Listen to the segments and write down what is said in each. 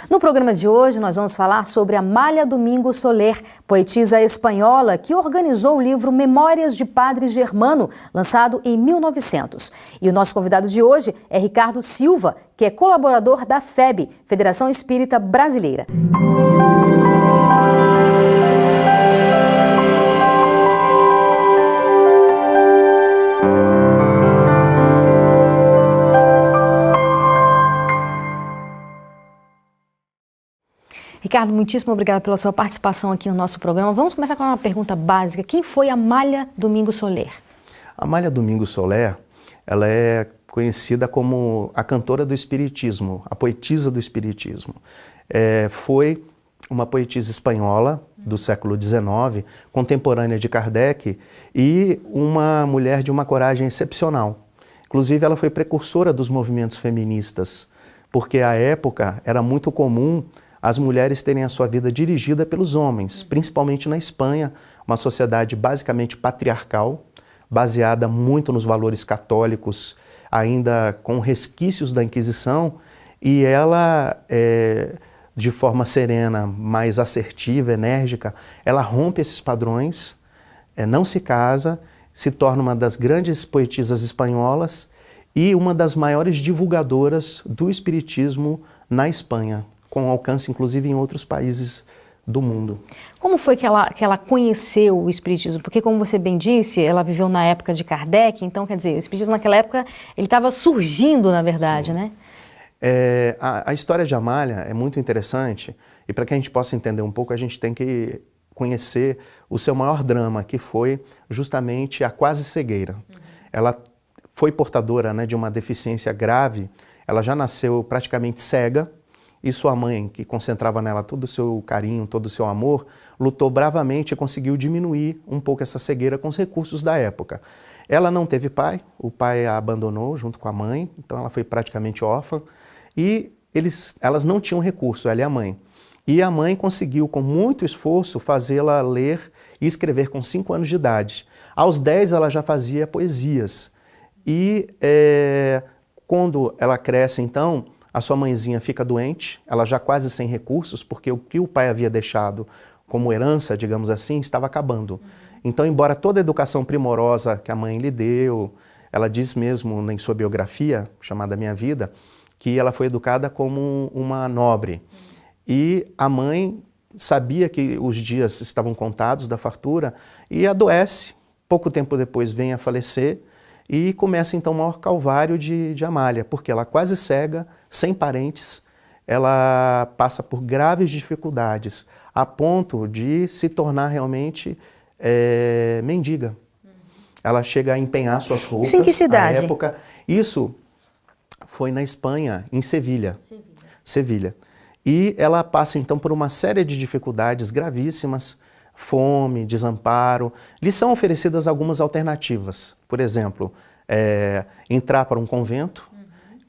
No programa de hoje, nós vamos falar sobre Amália Domingos Soler, poetisa espanhola que organizou o livro Memórias de Padre Germano, lançado em 1900. E o nosso convidado de hoje é Ricardo Silva, que é colaborador da FEB, Federação Espírita Brasileira. Ricardo, muitíssimo obrigada pela sua participação aqui no nosso programa. Vamos começar com uma pergunta básica. Quem foi Amália Domingos Soler? Amália Domingos Soler, ela é conhecida como a cantora do Espiritismo, a poetisa do Espiritismo. Foi uma poetisa espanhola do século XIX, contemporânea de Kardec, e uma mulher de uma coragem excepcional. Inclusive, ela foi precursora dos movimentos feministas, porque à época era muito comum as mulheres terem a sua vida dirigida pelos homens, principalmente na Espanha, uma sociedade basicamente patriarcal, baseada muito nos valores católicos, ainda com resquícios da Inquisição, e ela, de forma serena, mais assertiva, enérgica, ela rompe esses padrões, não se casa, se torna uma das grandes poetisas espanholas e uma das maiores divulgadoras do espiritismo na Espanha, com alcance, inclusive, em outros países do mundo. Como foi que ela conheceu o Espiritismo? Porque, como você bem disse, ela viveu na época de Kardec, então, quer dizer, o Espiritismo naquela época, ele estava surgindo, na verdade, né? A história de Amália é muito interessante, e para que a gente possa entender um pouco, a gente tem que conhecer o seu maior drama, que foi justamente a quase cegueira. Ela foi portadora, né, de uma deficiência grave, ela já nasceu praticamente cega, e sua mãe, que concentrava nela todo o seu carinho, todo o seu amor, lutou bravamente e conseguiu diminuir um pouco essa cegueira com os recursos da época. Ela não teve pai, o pai a abandonou junto com a mãe, então ela foi praticamente órfã, e elas não tinham recurso, ela e a mãe. E a mãe conseguiu, com muito esforço, fazê-la ler e escrever com 5 anos de idade. Aos 10 ela já fazia poesias. E quando ela cresce, então, a sua mãezinha fica doente, ela já quase sem recursos, porque o que o pai havia deixado como herança, digamos assim, estava acabando. Então, embora toda a educação primorosa que a mãe lhe deu, ela diz mesmo em sua biografia, chamada Minha Vida, que ela foi educada como uma nobre. E a mãe sabia que os dias estavam contados da fartura e adoece. Pouco tempo depois vem a falecer. E começa então o maior calvário de Amália, porque ela quase cega, sem parentes, ela passa por graves dificuldades, a ponto de se tornar realmente mendiga. Ela chega a empenhar suas roupas. Isso em que cidade? Na época, isso foi na Espanha, em Sevilha. Sevilha. E ela passa então por uma série de dificuldades gravíssimas, fome, desamparo. Lhe são oferecidas algumas alternativas. Por exemplo, entrar para um convento,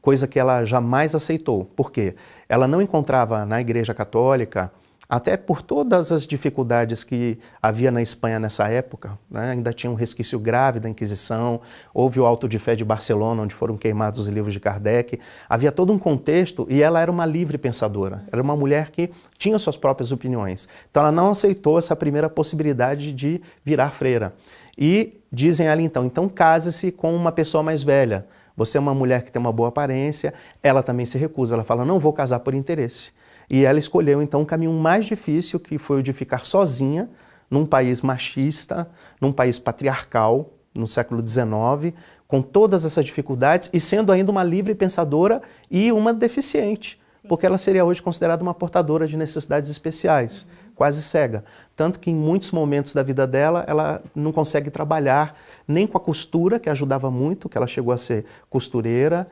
coisa que ela jamais aceitou. Por quê? Ela não encontrava na Igreja Católica, até por todas as dificuldades que havia na Espanha nessa época, né? Ainda tinha um resquício grave da Inquisição, houve o Auto de Fé de Barcelona, onde foram queimados os livros de Kardec, havia todo um contexto e ela era uma livre pensadora, era uma mulher que tinha suas próprias opiniões. Então ela não aceitou essa primeira possibilidade de virar freira. E dizem a ela então case-se com uma pessoa mais velha, você é uma mulher que tem uma boa aparência, ela também se recusa, ela fala, não vou casar por interesse. E ela escolheu, então, um caminho mais difícil, que foi o de ficar sozinha, num país machista, num país patriarcal, no século XIX, com todas essas dificuldades, e sendo ainda uma livre pensadora e uma deficiente, porque ela seria hoje considerada uma portadora de necessidades especiais, quase cega. Tanto que em muitos momentos da vida dela, ela não consegue trabalhar nem com a costura, que ajudava muito, que ela chegou a ser costureira,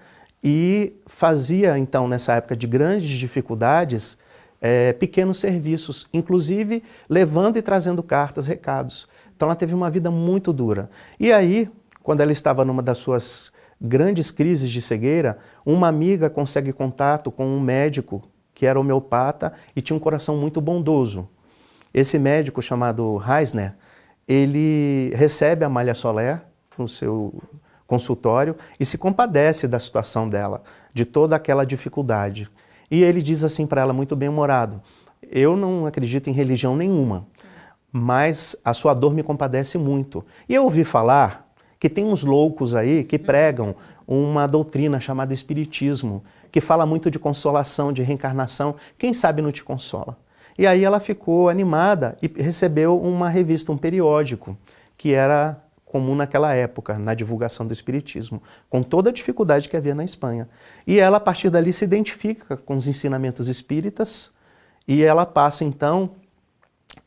e fazia, então, nessa época de grandes dificuldades, pequenos serviços, inclusive levando e trazendo cartas, recados. Então ela teve uma vida muito dura. E aí, quando ela estava numa das suas grandes crises de cegueira, uma amiga consegue contato com um médico que era homeopata e tinha um coração muito bondoso. Esse médico, chamado Reisner, ele recebe a Amália Soler no seu consultório e se compadece da situação dela, de toda aquela dificuldade. E ele diz assim para ela, muito bem-humorado: eu não acredito em religião nenhuma, mas a sua dor me compadece muito. E eu ouvi falar que tem uns loucos aí que pregam uma doutrina chamada espiritismo, que fala muito de consolação, de reencarnação. Quem sabe não te consola? E aí ela ficou animada e recebeu uma revista, um periódico, que era comum naquela época, na divulgação do espiritismo, com toda a dificuldade que havia na Espanha. E ela, a partir dali, se identifica com os ensinamentos espíritas e ela passa, então,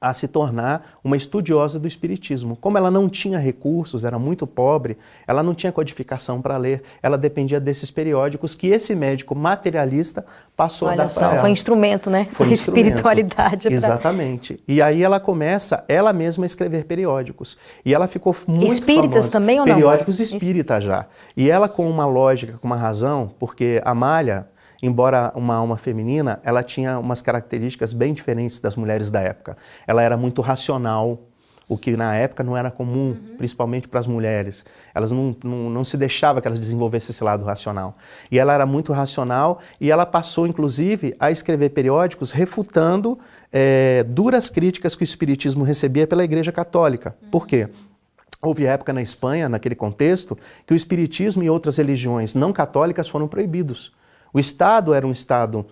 a se tornar uma estudiosa do espiritismo. Como ela não tinha recursos, era muito pobre, ela não tinha codificação para ler, ela dependia desses periódicos que esse médico materialista passou a dar para ela. Foi instrumento, né? Foi a espiritualidade. Exatamente. E aí ela começa, ela mesma, a escrever periódicos. E ela ficou muito espíritas famosa. Também ou não? Periódicos espíritas já. E ela, com uma lógica, com uma razão, porque Amália, embora uma alma feminina, ela tinha umas características bem diferentes das mulheres da época. Ela era muito racional, o que na época não era comum, principalmente para as mulheres. Elas não se deixava que elas desenvolvessem esse lado racional. E ela era muito racional e ela passou, inclusive, a escrever periódicos refutando duras críticas que o espiritismo recebia pela Igreja Católica. Por quê? Houve época na Espanha, naquele contexto, que o espiritismo e outras religiões não católicas foram proibidos. O Estado era um Estado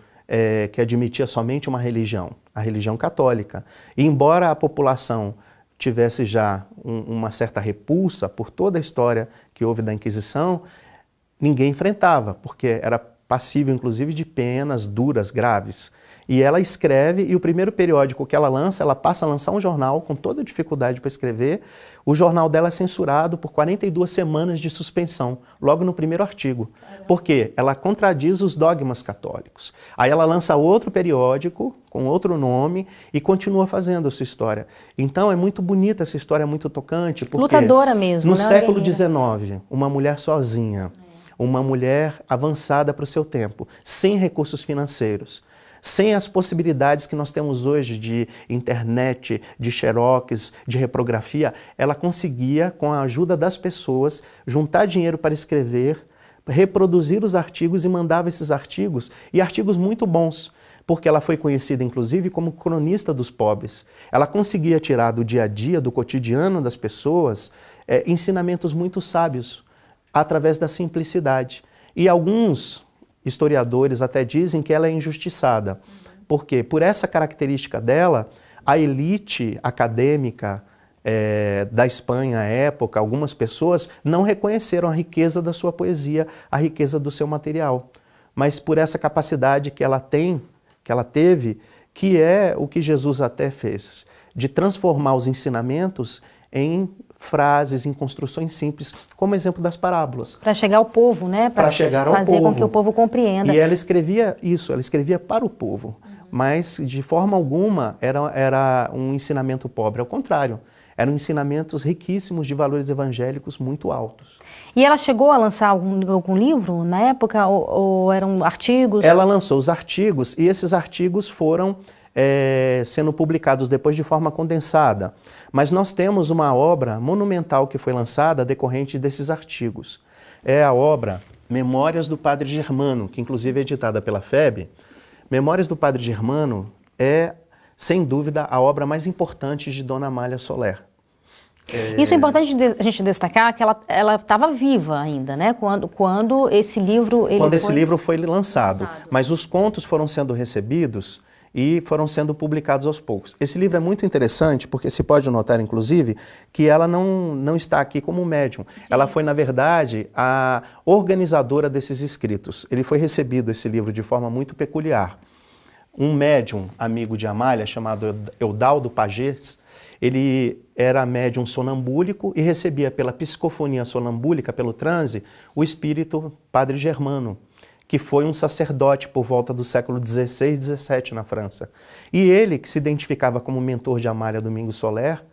que admitia somente uma religião, a religião católica. E embora a população tivesse já uma certa repulsa por toda a história que houve da Inquisição, ninguém enfrentava, porque era passível, inclusive, de penas duras, graves. E ela escreve, e o primeiro periódico que ela lança, ela passa a lançar um jornal com toda dificuldade para escrever. O jornal dela é censurado por 42 semanas de suspensão, logo no primeiro artigo. Por quê? Ela contradiz os dogmas católicos. Aí ela lança outro periódico, com outro nome, e continua fazendo a sua história. Então é muito bonita essa história, é muito tocante. Porque lutadora mesmo, no né, século XIX, uma mulher sozinha, uma mulher avançada para o seu tempo, sem recursos financeiros, sem as possibilidades que nós temos hoje de internet, de xerox, de reprografia, ela conseguia, com a ajuda das pessoas, juntar dinheiro para escrever, reproduzir os artigos e mandava esses artigos, e artigos muito bons, porque ela foi conhecida, inclusive, como cronista dos pobres. Ela conseguia tirar do dia a dia, do cotidiano das pessoas, ensinamentos muito sábios, através da simplicidade. E alguns historiadores até dizem que ela é injustiçada. Por quê? Por essa característica dela, a elite acadêmica da Espanha à época, algumas pessoas não reconheceram a riqueza da sua poesia, a riqueza do seu material. Mas por essa capacidade que ela tem, que ela teve, que é o que Jesus até fez, de transformar os ensinamentos em frases, em construções simples, como exemplo das parábolas. Para chegar ao povo, né? Para chegar ao povo. Fazer com que o povo compreenda. E ela escrevia isso, ela escrevia para o povo, mas de forma alguma era um ensinamento pobre, ao contrário, eram ensinamentos riquíssimos de valores evangélicos muito altos. E ela chegou a lançar algum livro na época, ou eram artigos? Ela lançou os artigos, e esses artigos foram sendo publicados depois de forma condensada. Mas nós temos uma obra monumental que foi lançada decorrente desses artigos. É a obra Memórias do Padre Germano, que inclusive é editada pela FEB. Memórias do Padre Germano é, sem dúvida, a obra mais importante de Dona Amália Soler. Isso é importante a gente destacar, que ela estava viva ainda, né? Quando esse livro... Esse livro foi lançado. Mas os contos foram sendo recebidos e foram sendo publicados aos poucos. Esse livro é muito interessante, porque se pode notar, inclusive, que ela não está aqui como médium. Sim. Ela foi, na verdade, a organizadora desses escritos. Ele foi recebido, esse livro, de forma muito peculiar. Um médium amigo de Amália, chamado Eudaldo Pagés, ele era médium sonambúlico e recebia pela psicofonia sonambúlica, pelo transe, o espírito Padre Germano, que foi um sacerdote por volta do século XVI e XVII na França. E ele, que se identificava como mentor de Amália Domingos Soler,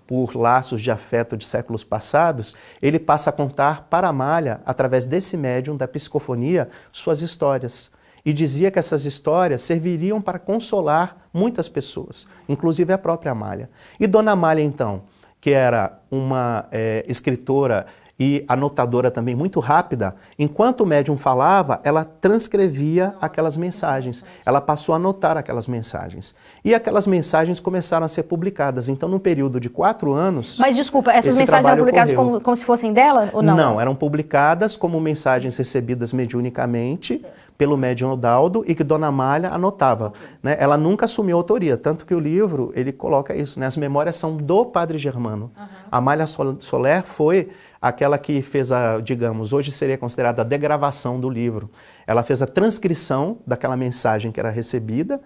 por laços de afeto de séculos passados, ele passa a contar para Amália, através desse médium da psicofonia, suas histórias. E dizia que essas histórias serviriam para consolar muitas pessoas, inclusive a própria Amália. E Dona Amália, então, que era uma escritora e anotadora também muito rápida, enquanto o médium falava, ela transcrevia aquelas mensagens. Ela passou a anotar aquelas mensagens. E aquelas mensagens começaram a ser publicadas. Então, num período de 4 anos... Mas, desculpa, essas mensagens eram publicadas como se fossem dela ou não? Não, eram publicadas como mensagens recebidas mediunicamente pelo médium Odaldo e que Dona Amália anotava. Né? Ela nunca assumiu autoria, tanto que o livro, ele coloca isso, né? As memórias são do Padre Germano. Amália Soler foi aquela que fez a, digamos, hoje seria considerada a degravação do livro. Ela fez a transcrição daquela mensagem que era recebida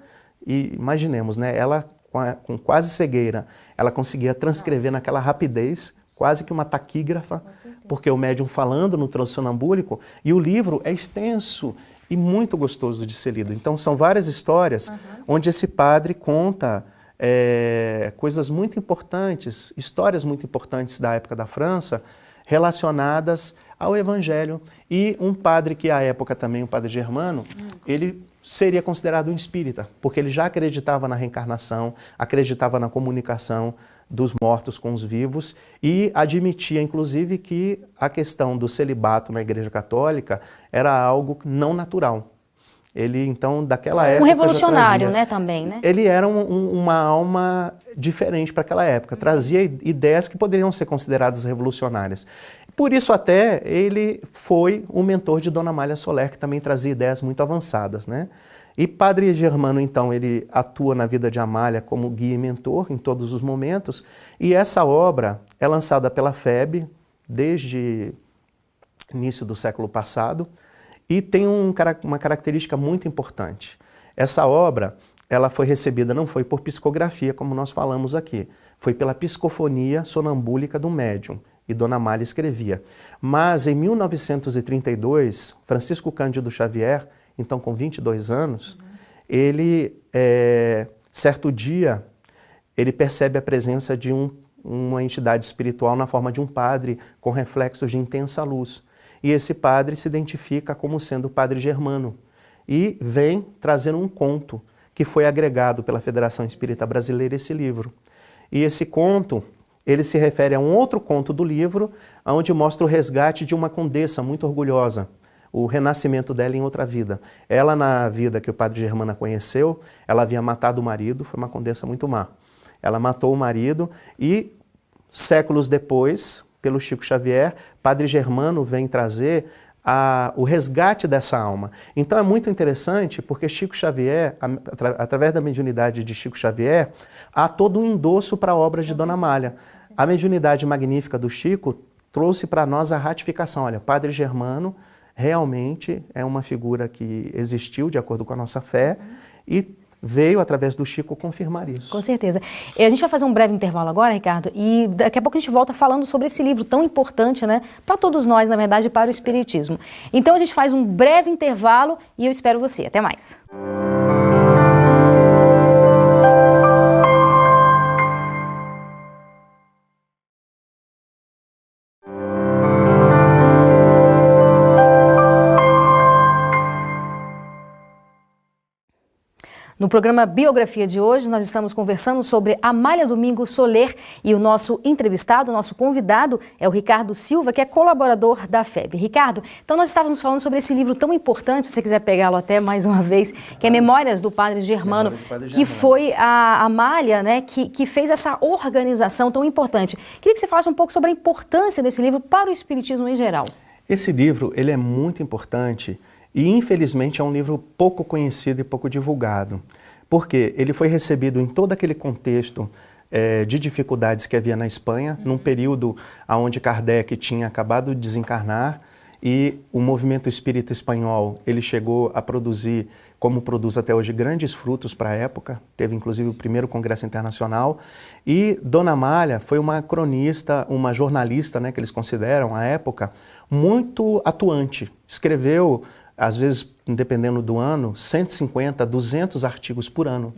e, imaginemos, né? Ela com quase cegueira, ela conseguia transcrever naquela rapidez, quase que uma taquígrafa, porque o médium falando no transe sonambúlico, e o livro é extenso e muito gostoso de ser lido. Então são várias histórias onde esse padre conta coisas muito importantes, histórias muito importantes da época da França, relacionadas ao Evangelho. E um padre que à época também, o Padre Germano, ele seria considerado um espírita, porque ele já acreditava na reencarnação, acreditava na comunicação dos mortos com os vivos e admitia, inclusive, que a questão do celibato na Igreja Católica era algo não natural. Ele, então, daquela época... Um revolucionário, né, também, né? Ele era uma alma diferente para aquela época, trazia ideias que poderiam ser consideradas revolucionárias. Por isso até ele foi o mentor de Dona Amália Soler, que também trazia ideias muito avançadas, né? E Padre Germano, então, ele atua na vida de Amália como guia e mentor em todos os momentos, e essa obra é lançada pela FEB desde início do século passado, e tem uma característica muito importante. Essa obra, ela foi recebida, não foi por psicografia, como nós falamos aqui, foi pela psicofonia sonambúlica do médium, e Dona Amália escrevia. Mas em 1932, Francisco Cândido Xavier, então com 22 anos, ele, certo dia, ele percebe a presença de uma entidade espiritual na forma de um padre com reflexos de intensa luz. E esse padre se identifica como sendo o Padre Germano e vem trazendo um conto que foi agregado pela Federação Espírita Brasileira esse livro. E esse conto, ele se refere a um outro conto do livro, onde mostra o resgate de uma condessa muito orgulhosa, o renascimento dela em outra vida. Ela, na vida que o Padre Germano conheceu, ela havia matado o marido, foi uma condessa muito má. Ela matou o marido e, séculos depois, pelo Chico Xavier, Padre Germano vem trazer o resgate dessa alma. Então é muito interessante porque Chico Xavier, através da mediunidade de Chico Xavier, há todo um endosso para a obra de Dona Amália. A mediunidade magnífica do Chico trouxe para nós a ratificação. Olha, Padre Germano realmente é uma figura que existiu de acordo com a nossa fé e veio, através do Chico, confirmar isso. Com certeza. A gente vai fazer um breve intervalo agora, Ricardo, e daqui a pouco a gente volta falando sobre esse livro tão importante, né, para todos nós, na verdade, para o Espiritismo. Então a gente faz um breve intervalo e eu espero você. Até mais. No programa Biografia de hoje, nós estamos conversando sobre Amália Domingo Soler e o nosso entrevistado, o nosso convidado é o Ricardo Silva, que é colaborador da FEB. Ricardo, então nós estávamos falando sobre esse livro tão importante, se você quiser pegá-lo até mais uma vez, que é Memórias do Padre Germano, que foi a Amália, né, que fez essa organização tão importante. Queria que você falasse um pouco sobre a importância desse livro para o Espiritismo em geral. Esse livro, ele é muito importante e, infelizmente, é um livro pouco conhecido e pouco divulgado, porque ele foi recebido em todo aquele contexto de dificuldades que havia na Espanha, num período onde Kardec tinha acabado de desencarnar e o movimento espírita espanhol, ele chegou a produzir, como produz até hoje, grandes frutos para a época, teve inclusive o primeiro congresso internacional, e Dona Amália foi uma cronista, uma jornalista, né, que eles consideram, à época, muito atuante, escreveu, às vezes, dependendo do ano, 150, 200 artigos por ano.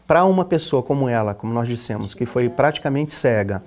Para uma pessoa como ela, como nós dissemos, que foi praticamente cega,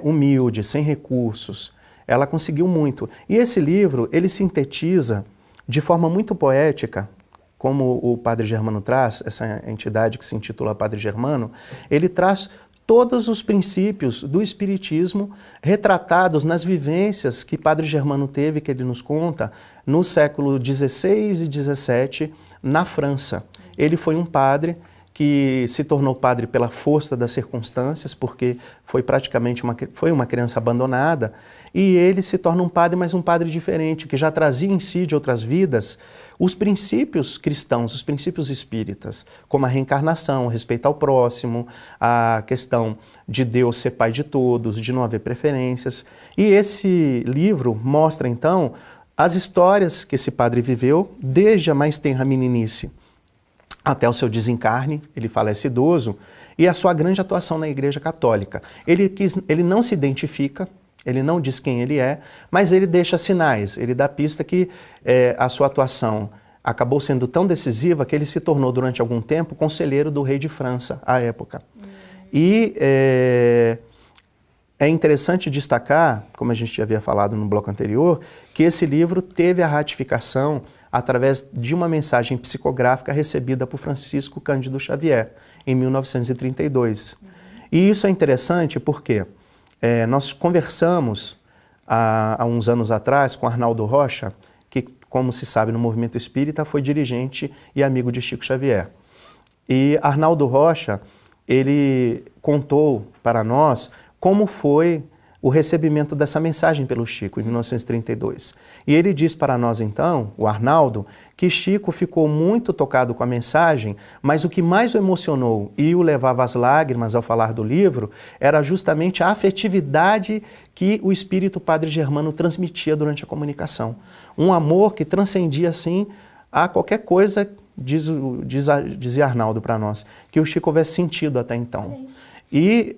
humilde, sem recursos, ela conseguiu muito. E esse livro, ele sintetiza de forma muito poética, como o Padre Germano traz, essa entidade que se intitula Padre Germano, ele traz todos os princípios do Espiritismo retratados nas vivências que Padre Germano teve, que ele nos conta, no século XVI e XVII, na França. Ele foi um padre que se tornou padre pela força das circunstâncias, porque foi praticamente uma criança abandonada, e ele se torna um padre, mas um padre diferente, que já trazia em si de outras vidas os princípios cristãos, os princípios espíritas, como a reencarnação, o respeito ao próximo, a questão de Deus ser pai de todos, de não haver preferências. E esse livro mostra, então, as histórias que esse padre viveu desde a mais tenra meninice até o seu desencarne, ele falece idoso, e a sua grande atuação na Igreja Católica. Ele não se identifica, ele não diz quem ele é, mas ele deixa sinais, ele dá pista que a sua atuação acabou sendo tão decisiva que ele se tornou, durante algum tempo, conselheiro do rei de França, à época. E é interessante destacar, como a gente já havia falado no bloco anterior, que esse livro teve a ratificação através de uma mensagem psicográfica recebida por Francisco Cândido Xavier, em 1932. E isso é interessante porque nós conversamos há uns anos atrás com Arnaldo Rocha, que, como se sabe, no movimento espírita foi dirigente e amigo de Chico Xavier. E Arnaldo Rocha, ele contou para nós como foi o recebimento dessa mensagem pelo Chico, em 1932. E ele diz para nós, então, o Arnaldo, que Chico ficou muito tocado com a mensagem, mas o que mais o emocionou e o levava às lágrimas ao falar do livro era justamente a afetividade que o espírito Padre Germano transmitia durante a comunicação. Um amor que transcendia, assim, a qualquer coisa, dizia Arnaldo para nós, que o Chico houvesse sentido até então. E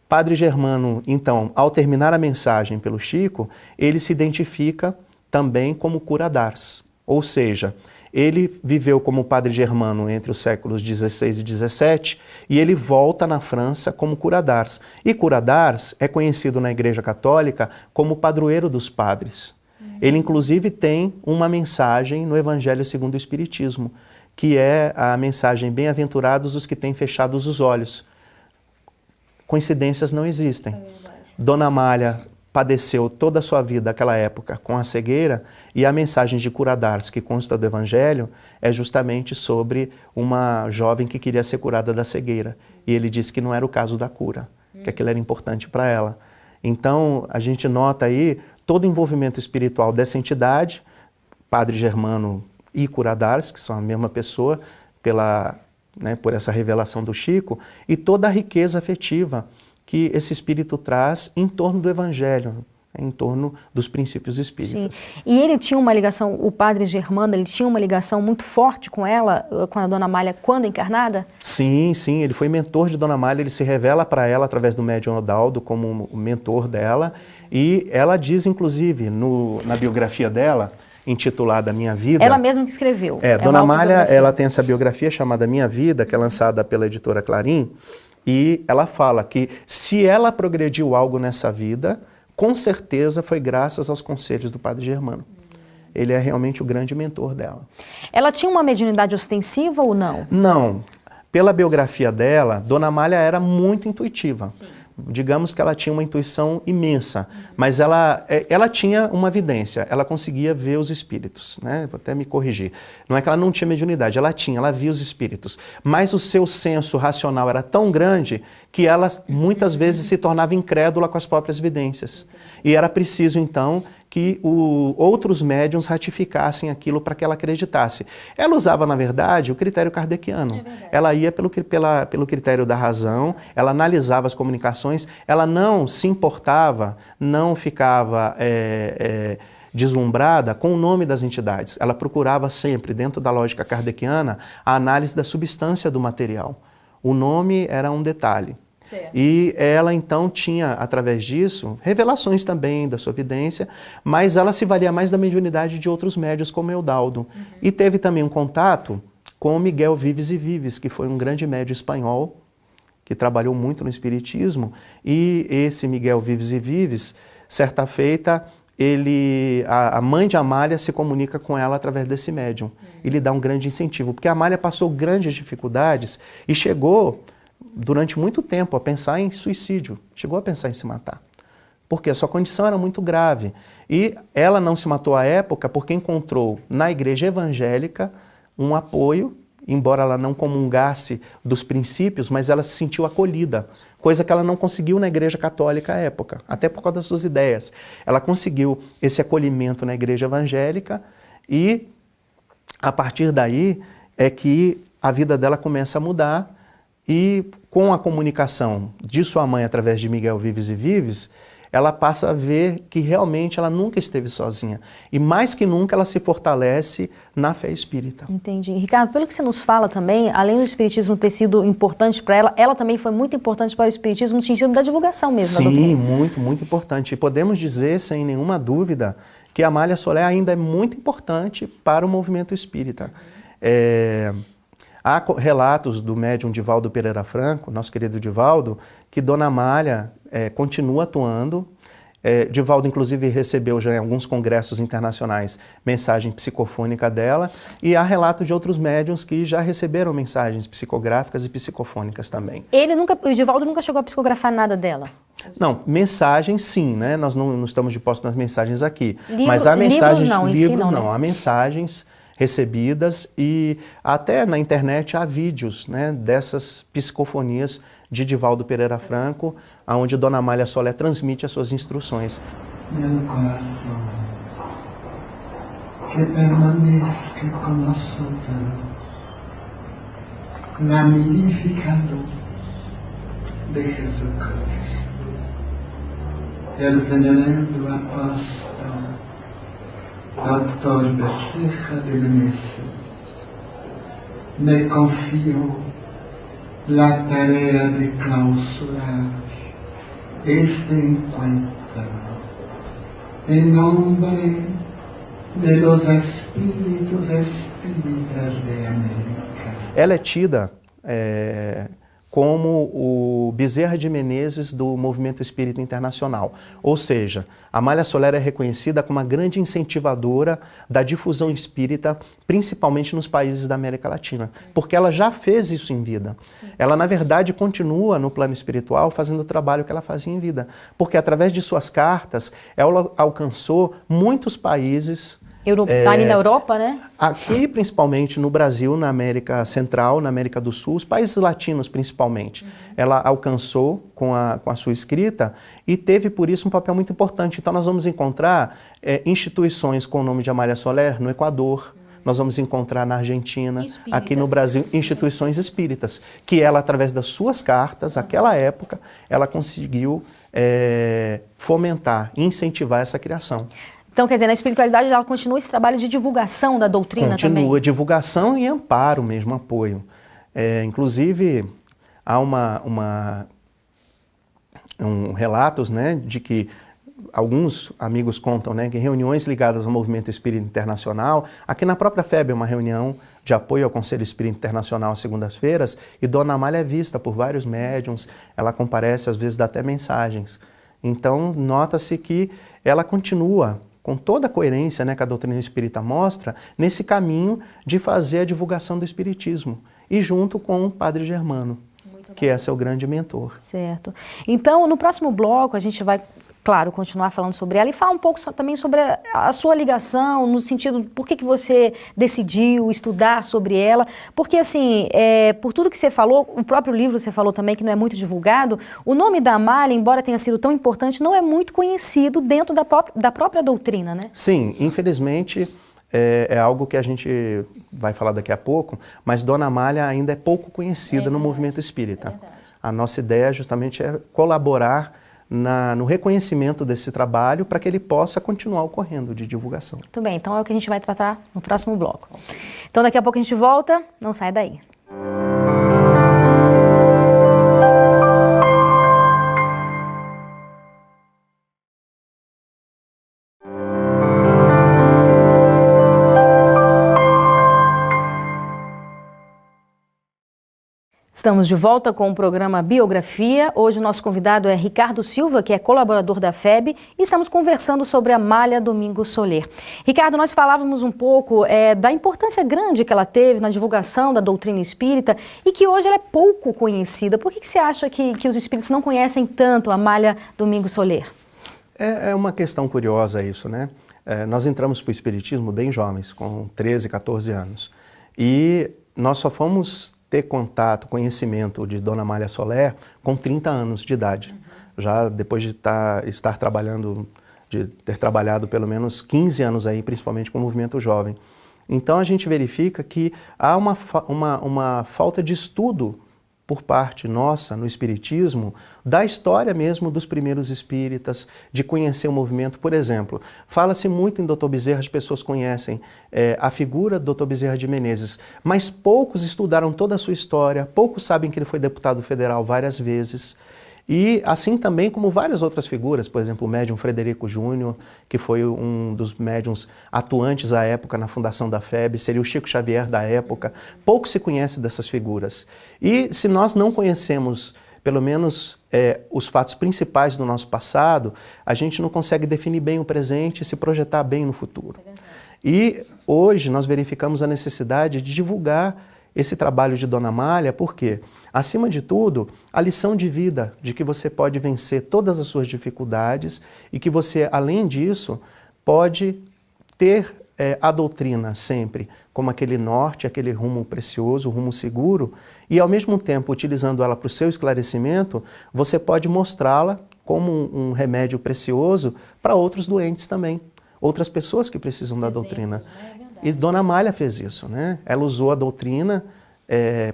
Padre Germano, então, ao terminar a mensagem pelo Chico, ele se identifica também como cura d'Ars. Ou seja, ele viveu como Padre Germano entre os séculos XVI e XVII e ele volta na França como cura d'Ars. E cura d'Ars é conhecido na Igreja Católica como padroeiro dos padres. Ele, inclusive, tem uma mensagem no Evangelho segundo o Espiritismo, que é a mensagem bem-aventurados os que têm fechados os olhos. Coincidências não existem. Dona Amália padeceu toda a sua vida naquela época com a cegueira e a mensagem de cura d'Ars que consta do Evangelho é justamente sobre uma jovem que queria ser curada da cegueira. E ele disse que não era o caso da cura, que aquilo era importante para ela. Então, a gente nota aí todo o envolvimento espiritual dessa entidade, Padre Germano e cura d'Ars, que são a mesma pessoa, por essa revelação do Chico, e toda a riqueza afetiva que esse espírito traz em torno do Evangelho, em torno dos princípios espíritas. Sim. E ele tinha uma ligação, o Padre Germano, ele tinha uma ligação muito forte com ela, com a Dona Amália, quando encarnada? Sim, ele foi mentor de Dona Amália, ele se revela para ela através do médium Odaldo como o mentor dela, e ela diz, inclusive, na biografia dela, intitulada Minha Vida. Ela mesma que escreveu. Dona Amália, ela tem essa biografia chamada Minha Vida, que é lançada pela editora Clarim, e ela fala que se ela progrediu algo nessa vida, com certeza foi graças aos conselhos do Padre Germano. Ele é realmente o grande mentor dela. Ela tinha uma mediunidade ostensiva ou não? Não. Pela biografia dela, Dona Amália era muito intuitiva. Sim. Digamos que ela tinha uma intuição imensa, mas ela tinha uma vidência, ela conseguia ver os espíritos, né? Vou até me corrigir. Não é que ela não tinha mediunidade, ela via os espíritos, mas o seu senso racional era tão grande que ela muitas vezes se tornava incrédula com as próprias vidências. E era preciso, então, que outros médiuns ratificassem aquilo para que ela acreditasse. Ela usava, na verdade, o critério kardeciano. Ela ia pelo critério da razão, ela analisava as comunicações, ela não se importava, não ficava deslumbrada com o nome das entidades. Ela procurava sempre, dentro da lógica kardeciana, a análise da substância do material. O nome era um detalhe. Certo. E ela então tinha, através disso, revelações também da sua vidência, mas ela se valia mais da mediunidade de outros médiuns como Eudaldo. E teve também um contato com Miguel Vives e Vives, que foi um grande médium espanhol, que trabalhou muito no espiritismo, e esse Miguel Vives e Vives, certa feita, a mãe de Amália se comunica com ela através desse médium, e lhe dá um grande incentivo, porque a Amália passou grandes dificuldades e chegou durante muito tempo, a pensar em suicídio, chegou a pensar em se matar, porque a sua condição era muito grave. E ela não se matou à época porque encontrou na igreja evangélica um apoio, embora ela não comungasse dos princípios, mas ela se sentiu acolhida, coisa que ela não conseguiu na igreja católica à época, até por causa das suas ideias. Ela conseguiu esse acolhimento na igreja evangélica e, a partir daí, é que a vida dela começa a mudar e, com a comunicação de sua mãe através de Miguel Vives e Vives, ela passa a ver que realmente ela nunca esteve sozinha. E mais que nunca ela se fortalece na fé espírita. Entendi. Ricardo, pelo que você nos fala também, além do espiritismo ter sido importante para ela, ela também foi muito importante para o espiritismo no sentido da divulgação mesmo da doutrina. Sim, muito, muito importante. E podemos dizer, sem nenhuma dúvida, que a Amália Soler ainda é muito importante para o movimento espírita. Há relatos do médium Divaldo Pereira Franco, nosso querido Divaldo, que Dona Amália continua atuando. Divaldo, inclusive, recebeu já em alguns congressos internacionais mensagem psicofônica dela, e há relatos de outros médiuns que já receberam mensagens psicográficas e psicofônicas também. O Divaldo nunca chegou a psicografar nada dela? Não, mensagens sim, né? Nós não estamos de posse das mensagens aqui. Mas há mensagens, livros não, há mensagens recebidas e até na internet há vídeos, né, dessas psicofonias de Divaldo Pereira Franco, onde Dona Amália Soler transmite as suas instruções. Meu coração, que permaneça com nosotros la magnífica luz de Jesucristo, el venerando apóstolo Dr. Becerra de Menezes, me confío la tarea de clausurar este encuentro en nombre de los espíritas de América. Ela é tida como o Bezerra de Menezes do movimento espírita internacional. Ou seja, Amália Soler é reconhecida como uma grande incentivadora da difusão espírita, principalmente nos países da América Latina, porque ela já fez isso em vida. Ela, na verdade, continua no plano espiritual fazendo o trabalho que ela fazia em vida, porque através de suas cartas, ela alcançou muitos países. Ali na Europa, né? Aqui, principalmente no Brasil, na América Central, na América do Sul, os países latinos principalmente. Ela alcançou com a sua escrita e teve por isso um papel muito importante. Então nós vamos encontrar instituições com o nome de Amália Soler no Equador, nós vamos encontrar na Argentina, aqui no Brasil, instituições espíritas, que ela, através das suas cartas, naquela época, ela conseguiu fomentar, incentivar essa criação. Então, quer dizer, na espiritualidade ela continua esse trabalho de divulgação da doutrina também? Continua, divulgação e amparo mesmo, apoio. Inclusive, há relatos, né, de que alguns amigos contam, né, que reuniões ligadas ao movimento espírita internacional, aqui na própria FEB é uma reunião de apoio ao Conselho Espírita Internacional às segundas-feiras, e Dona Amália é vista por vários médiuns, ela comparece, às vezes dá até mensagens. Então, nota-se que ela continua com toda a coerência, né, que a doutrina espírita mostra, nesse caminho de fazer a divulgação do espiritismo, e junto com o Padre Germano, que é seu grande mentor. Certo. Então, no próximo bloco, a gente vai, claro, continuar falando sobre ela e falar um pouco também sobre a sua ligação, no sentido de por que você decidiu estudar sobre ela, porque assim, por tudo que você falou, o próprio livro você falou também que não é muito divulgado, o nome da Amália, embora tenha sido tão importante, não é muito conhecido dentro da própria doutrina, né? Sim, infelizmente é algo que a gente vai falar daqui a pouco, mas Dona Amália ainda é pouco conhecida no movimento espírita. A nossa ideia justamente é colaborar no reconhecimento desse trabalho para que ele possa continuar ocorrendo de divulgação. Muito bem, então é o que a gente vai tratar no próximo bloco. Então daqui a pouco a gente volta, não sai daí. Estamos de volta com o programa Biografia. Hoje o nosso convidado é Ricardo Silva, que é colaborador da FEB, e estamos conversando sobre Amália Domingos Soler. Ricardo, nós falávamos um pouco da importância grande que ela teve na divulgação da doutrina espírita e que hoje ela é pouco conhecida. Por que você acha que os espíritos não conhecem tanto Amália Domingos Soler? É uma questão curiosa isso, né? Nós entramos para o espiritismo bem jovens, com 13, 14 anos. E nós só fomos ter contato, conhecimento de Dona Amália Soler com 30 anos de idade. Já depois de estar trabalhando, de ter trabalhado pelo menos 15 anos aí, principalmente com o movimento jovem. Então a gente verifica que há uma falta de estudo por parte nossa, no espiritismo, da história mesmo dos primeiros espíritas, de conhecer o movimento. Por exemplo, fala-se muito em Dr. Bezerra, as pessoas conhecem a figura do Dr. Bezerra de Menezes, mas poucos estudaram toda a sua história, poucos sabem que ele foi deputado federal várias vezes, e assim também como várias outras figuras, por exemplo, o médium Frederico Júnior, que foi um dos médiums atuantes à época na fundação da FEB, seria o Chico Xavier da época. Pouco se conhece dessas figuras. E se nós não conhecemos, pelo menos, os fatos principais do nosso passado, a gente não consegue definir bem o presente e se projetar bem no futuro. E hoje nós verificamos a necessidade de divulgar esse trabalho de Dona Amália, porque, acima de tudo, a lição de vida de que você pode vencer todas as suas dificuldades e que você, além disso, pode ter a doutrina sempre como aquele norte, aquele rumo precioso, rumo seguro, e ao mesmo tempo, utilizando ela para o seu esclarecimento, você pode mostrá-la como um remédio precioso para outros doentes também, outras pessoas que precisam da doutrina. E Dona Amália fez isso, né? Ela usou a doutrina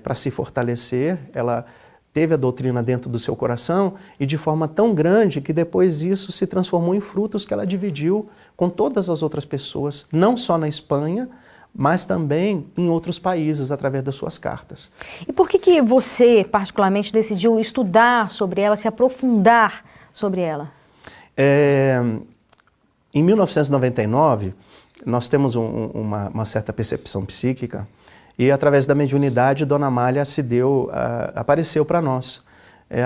para se fortalecer, ela teve a doutrina dentro do seu coração e de forma tão grande que depois isso se transformou em frutos que ela dividiu com todas as outras pessoas, não só na Espanha, mas também em outros países através das suas cartas. E por que você, particularmente, decidiu estudar sobre ela, se aprofundar sobre ela? Em 1999, nós temos uma certa percepção psíquica e através da mediunidade Dona Amália apareceu para nós.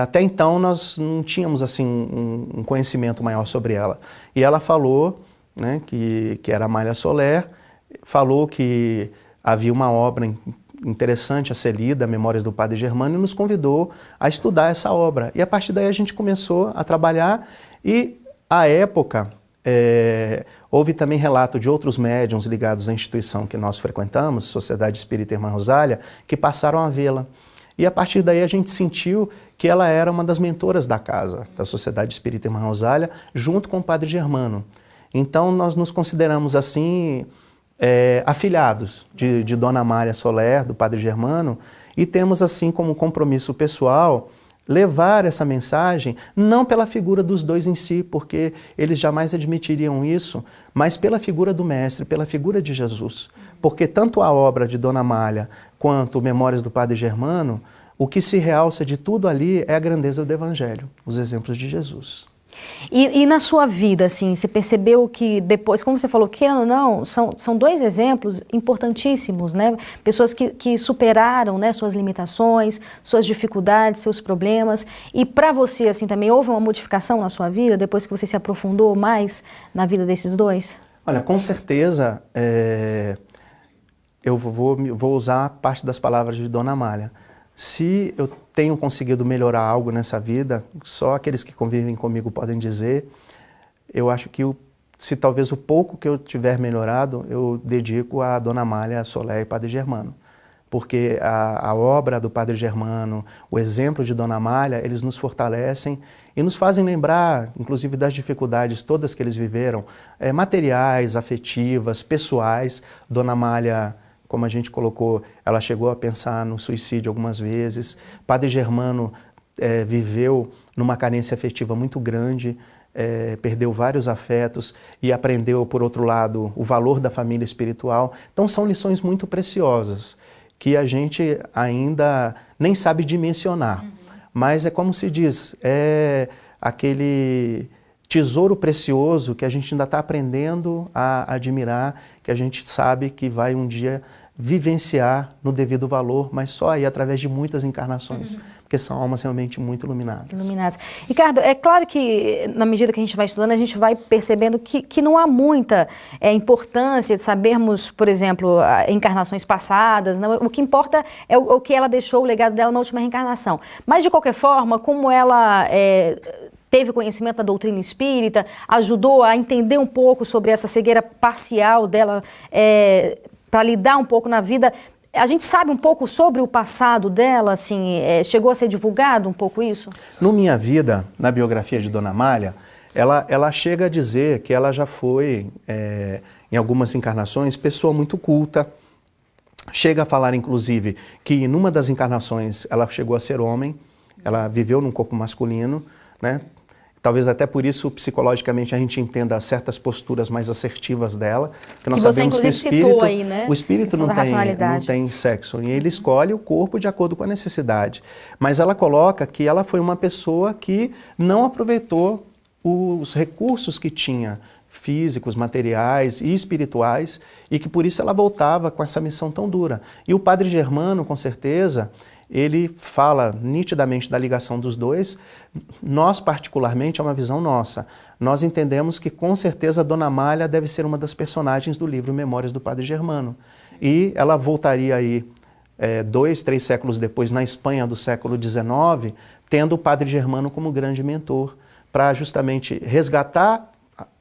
Até então nós não tínhamos assim um conhecimento maior sobre ela. E ela falou, né, que era Amália Soler, falou que havia uma obra interessante a ser lida, Memórias do Padre Germano, e nos convidou a estudar essa obra. E a partir daí a gente começou a trabalhar e, à época, houve também relato de outros médiuns ligados à instituição que nós frequentamos, Sociedade Espírita Irmã Rosália, que passaram a vê-la. E a partir daí a gente sentiu que ela era uma das mentoras da casa, da Sociedade Espírita Irmã Rosália, junto com o Padre Germano. Então nós nos consideramos assim afilhados de Dona Amália Soler, do Padre Germano, e temos assim como compromisso pessoal levar essa mensagem, não pela figura dos dois em si, porque eles jamais admitiriam isso, mas pela figura do Mestre, pela figura de Jesus. Porque tanto a obra de Dona Amália quanto Memórias do Padre Germano, o que se realça de tudo ali é a grandeza do Evangelho, os exemplos de Jesus. E na sua vida, assim, você percebeu que depois, como você falou, querendo ou não, são dois exemplos importantíssimos, né? Pessoas que superaram, né, suas limitações, suas dificuldades, seus problemas. E para você, assim, também houve uma modificação na sua vida, depois que você se aprofundou mais na vida desses dois? Olha, com certeza, eu vou usar parte das palavras de Dona Amália. Se eu tenho conseguido melhorar algo nessa vida, só aqueles que convivem comigo podem dizer, eu acho que se talvez o pouco que eu tiver melhorado, eu dedico a Dona Amália Soler e Padre Germano. Porque a obra do Padre Germano, o exemplo de Dona Amália, eles nos fortalecem e nos fazem lembrar, inclusive, das dificuldades todas que eles viveram, materiais, afetivas, pessoais. Dona Amália, como a gente colocou, ela chegou a pensar no suicídio algumas vezes. Padre Germano viveu numa carência afetiva muito grande, perdeu vários afetos e aprendeu, por outro lado, o valor da família espiritual. Então são lições muito preciosas que a gente ainda nem sabe dimensionar. Mas é como se diz, é aquele tesouro precioso que a gente ainda está aprendendo a admirar, que a gente sabe que vai um dia vivenciar no devido valor, mas só aí através de muitas encarnações, porque são almas realmente muito iluminadas. Ricardo, é claro que na medida que a gente vai estudando, a gente vai percebendo que não há muita importância de sabermos, por exemplo, encarnações passadas, não, o que importa é o que ela deixou, o legado dela na última reencarnação. Mas, de qualquer forma, como ela teve conhecimento da doutrina espírita, ajudou a entender um pouco sobre essa cegueira parcial dela, para lidar um pouco na vida. A gente sabe um pouco sobre o passado dela, assim, chegou a ser divulgado um pouco isso? No Minha Vida, na biografia de Dona Amália, ela chega a dizer que ela já foi, em algumas encarnações, pessoa muito culta. Chega a falar, inclusive, que numa das encarnações ela chegou a ser homem, ela viveu num corpo masculino, né? Talvez até por isso, psicologicamente, a gente entenda certas posturas mais assertivas dela. Porque nós sabemos que o espírito não tem sexo, e ele escolhe o corpo de acordo com a necessidade. Mas ela coloca que ela foi uma pessoa que não aproveitou os recursos que tinha, físicos, materiais e espirituais, e que por isso ela voltava com essa missão tão dura. E o Padre Germano, com certeza, ele fala nitidamente da ligação dos dois. Nós, particularmente, é uma visão nossa. Nós entendemos que, com certeza, a Dona Amália deve ser uma das personagens do livro Memórias do Padre Germano. E ela voltaria aí 2, 3 séculos depois, na Espanha do século XIX, tendo o Padre Germano como grande mentor, para justamente resgatar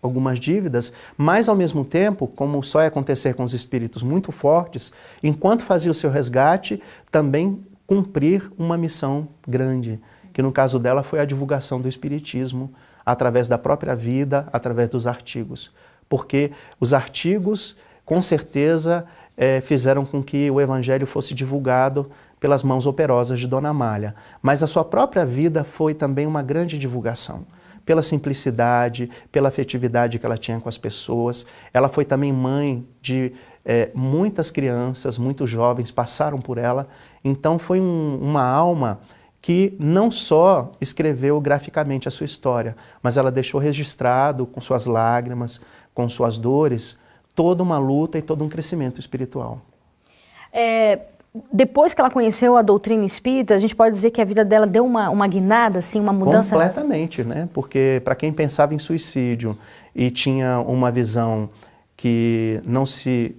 algumas dívidas, mas ao mesmo tempo, como só ia acontecer com os espíritos muito fortes, enquanto fazia o seu resgate, também cumprir uma missão grande, que no caso dela foi a divulgação do espiritismo, através da própria vida, através dos artigos. Porque os artigos, com certeza, fizeram com que o evangelho fosse divulgado pelas mãos operosas de Dona Amália. Mas a sua própria vida foi também uma grande divulgação. Pela simplicidade, pela afetividade que ela tinha com as pessoas. Ela foi também mãe de muitas crianças, muitos jovens passaram por ela. Então foi uma alma que não só escreveu graficamente a sua história, mas ela deixou registrado com suas lágrimas, com suas dores, toda uma luta e todo um crescimento espiritual. Depois que ela conheceu a doutrina espírita, a gente pode dizer que a vida dela deu uma guinada, assim, uma mudança? Completamente, né? Porque para quem pensava em suicídio e tinha uma visão que não se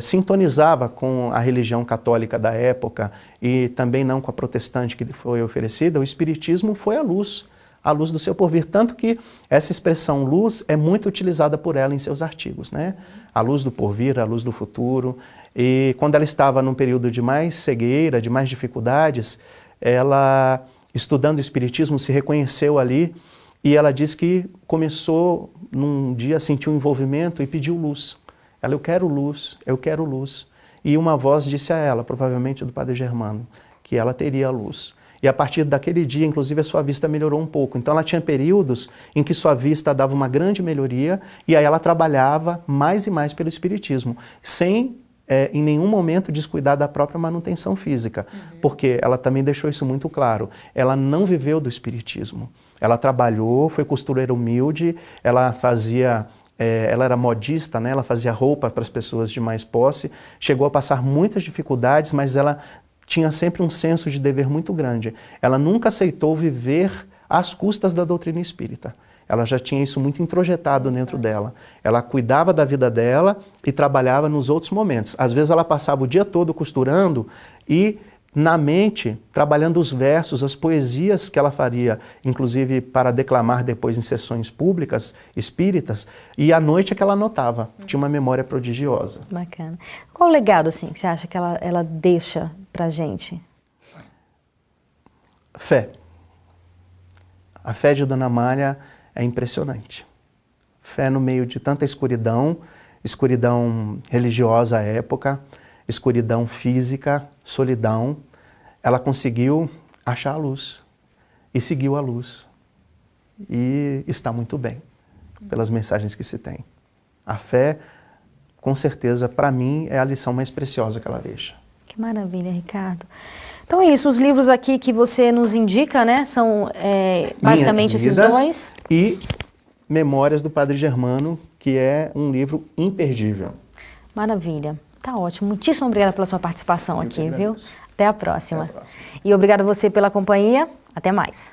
sintonizava com a religião católica da época e também não com a protestante que lhe foi oferecida, o espiritismo foi a luz do seu porvir. Tanto que essa expressão luz é muito utilizada por ela em seus artigos, né? A luz do porvir, a luz do futuro. E quando ela estava num período de mais cegueira, de mais dificuldades, ela, estudando o espiritismo, se reconheceu ali e ela diz que começou num dia a sentir um envolvimento e pediu luz. Ela, eu quero luz, eu quero luz. E uma voz disse a ela, provavelmente do Padre Germano, que ela teria luz. E a partir daquele dia, inclusive, a sua vista melhorou um pouco. Então ela tinha períodos em que sua vista dava uma grande melhoria e aí ela trabalhava mais e mais pelo espiritismo, sem em nenhum momento descuidar da própria manutenção física, porque ela também deixou isso muito claro. Ela não viveu do espiritismo. Ela trabalhou, foi costureira humilde, ela era modista, né? Ela fazia roupa para as pessoas de mais posse, chegou a passar muitas dificuldades, mas ela tinha sempre um senso de dever muito grande. Ela nunca aceitou viver às custas da doutrina espírita. Ela já tinha isso muito introjetado dentro dela. Ela cuidava da vida dela e trabalhava nos outros momentos. Às vezes ela passava o dia todo costurando e na mente, trabalhando os versos, as poesias que ela faria, inclusive para declamar depois em sessões públicas, espíritas, e à noite é que ela anotava. Tinha uma memória prodigiosa. Bacana. Qual o legado, assim, que você acha que ela deixa pra gente? Fé. A fé de Dona Amália é impressionante. Fé no meio de tanta escuridão, escuridão religiosa à época, escuridão física, solidão, ela conseguiu achar a luz e seguiu a luz. E está muito bem, pelas mensagens que se tem. A fé, com certeza, para mim, é a lição mais preciosa que ela deixa. Que maravilha, Ricardo. Então é isso, os livros aqui que você nos indica, né, são basicamente esses dois. E Memórias do Padre Germano, que é um livro imperdível. Maravilha. Tá ótimo. Muitíssimo obrigada pela sua participação aqui, viu? Até a próxima. Até a próxima. E obrigada a você pela companhia. Até mais.